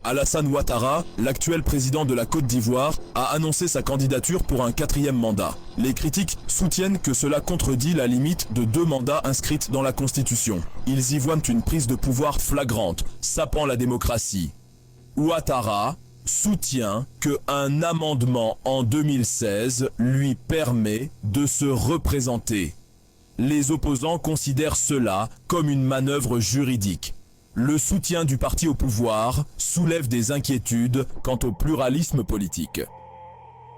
Alassane Ouattara, l'actuel président de la Côte d'Ivoire, a annoncé sa candidature pour un 4e mandat. Les critiques soutiennent que cela contredit la limite de 2 mandats inscrite dans la Constitution. Ils y voient une prise de pouvoir flagrante, sapant la démocratie. Ouattara soutient qu'un amendement en 2016 lui permet de se représenter. Les opposants considèrent cela comme une manœuvre juridique. Le soutien du parti au pouvoir soulève des inquiétudes quant au pluralisme politique.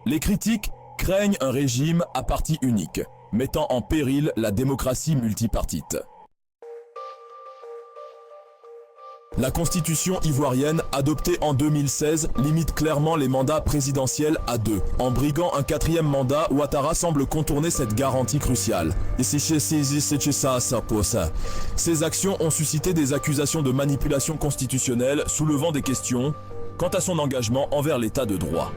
Les critiques craignent un régime à parti unique, mettant en péril la démocratie multipartite. La constitution ivoirienne, adoptée en 2016, limite clairement les mandats présidentiels à 2. En briguant un 4e mandat, Ouattara semble contourner cette garantie cruciale. Et ces actions ont suscité des accusations de manipulation constitutionnelle, soulevant des questions quant à son engagement envers l'état de droit.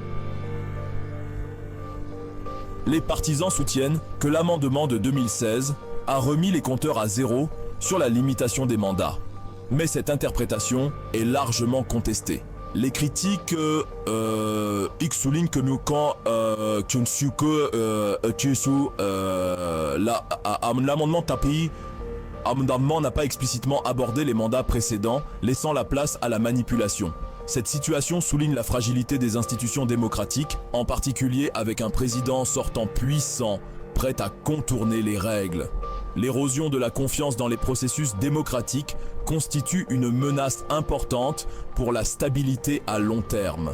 Les partisans soutiennent que l'amendement de 2016 a remis les compteurs à 0 sur la limitation des mandats. Mais cette interprétation est largement contestée. Les critiques soulignent que nous quand l'amendement n'a pas explicitement abordé les mandats précédents, laissant la place à la manipulation. Cette situation souligne la fragilité des institutions démocratiques, en particulier avec un président sortant puissant, prêt à contourner les règles. L'érosion de la confiance dans les processus démocratiques constitue une menace importante pour la stabilité à long terme.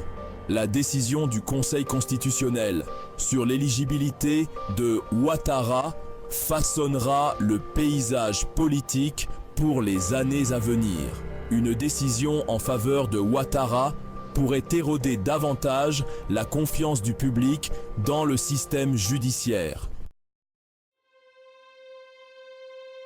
La décision du Conseil constitutionnel sur l'éligibilité de Ouattara façonnera le paysage politique pour les années à venir. Une décision en faveur de Ouattara pourrait éroder davantage la confiance du public dans le système judiciaire.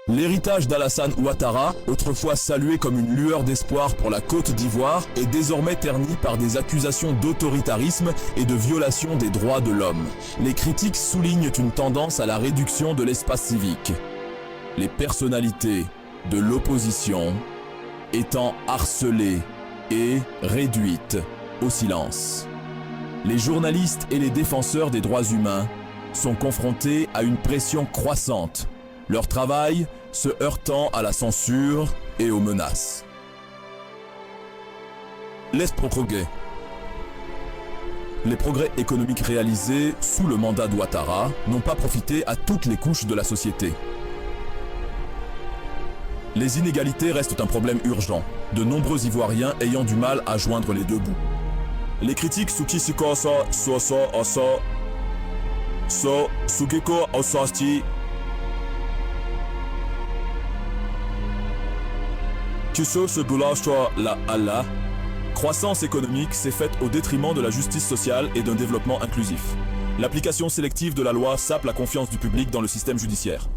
L'héritage d'Alassane Ouattara, autrefois salué comme une lueur d'espoir pour la Côte d'Ivoire, est désormais terni par des accusations d'autoritarisme et de violation des droits de l'homme. Les critiques soulignent une tendance à la réduction de l'espace civique. Les personnalités de l'opposition étant harcelées et réduites au silence. Les journalistes et les défenseurs des droits humains sont confrontés à une pression croissante, leur travail se heurtant à la censure et aux menaces. Les progrès économiques réalisés sous le mandat d'Ouattara n'ont pas profité à toutes les couches de la société. Les inégalités restent un problème urgent, de nombreux Ivoiriens ayant du mal à joindre les deux bouts. Les critiques la croissance économique s'est faite au détriment de la justice sociale et d'un développement inclusif. L'application sélective de la loi sape la confiance du public dans le système judiciaire.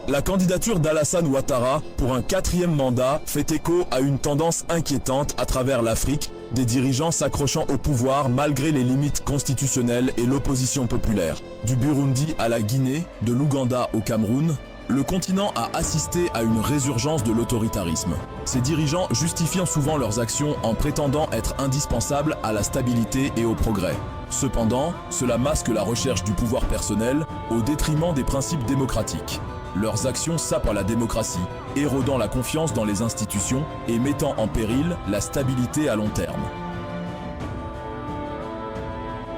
La candidature d'Alassane Ouattara pour un 4e mandat fait écho à une tendance inquiétante à travers l'Afrique, des dirigeants s'accrochant au pouvoir malgré les limites constitutionnelles et l'opposition populaire. Du Burundi à la Guinée, de l'Ouganda au Cameroun, le continent a assisté à une résurgence de l'autoritarisme. Ces dirigeants justifiant souvent leurs actions en prétendant être indispensables à la stabilité et au progrès. Cependant, cela masque la recherche du pouvoir personnel au détriment des principes démocratiques. Leurs actions sapent la démocratie, érodant la confiance dans les institutions et mettant en péril la stabilité à long terme.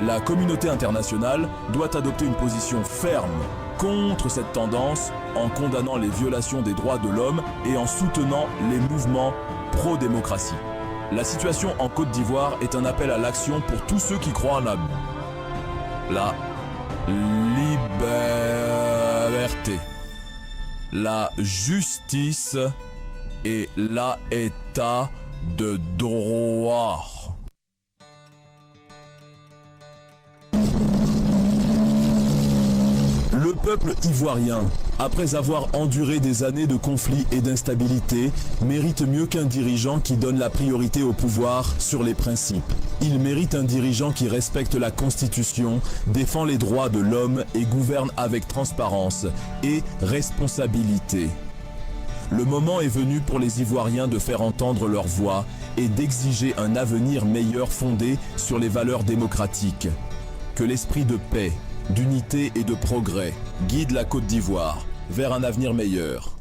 La communauté internationale doit adopter une position ferme contre cette tendance en condamnant les violations des droits de l'homme et en soutenant les mouvements pro-démocratie. La situation en Côte d'Ivoire est un appel à l'action pour tous ceux qui croient en la liberté, la justice et l'état de droit. Le peuple ivoirien, après avoir enduré des années de conflits et d'instabilité, mérite mieux qu'un dirigeant qui donne la priorité au pouvoir sur les principes. Il mérite un dirigeant qui respecte la Constitution, défend les droits de l'homme et gouverne avec transparence et responsabilité. Le moment est venu pour les Ivoiriens de faire entendre leur voix et d'exiger un avenir meilleur fondé sur les valeurs démocratiques. Que l'esprit de paix, d'unité et de progrès guide la Côte d'Ivoire vers un avenir meilleur.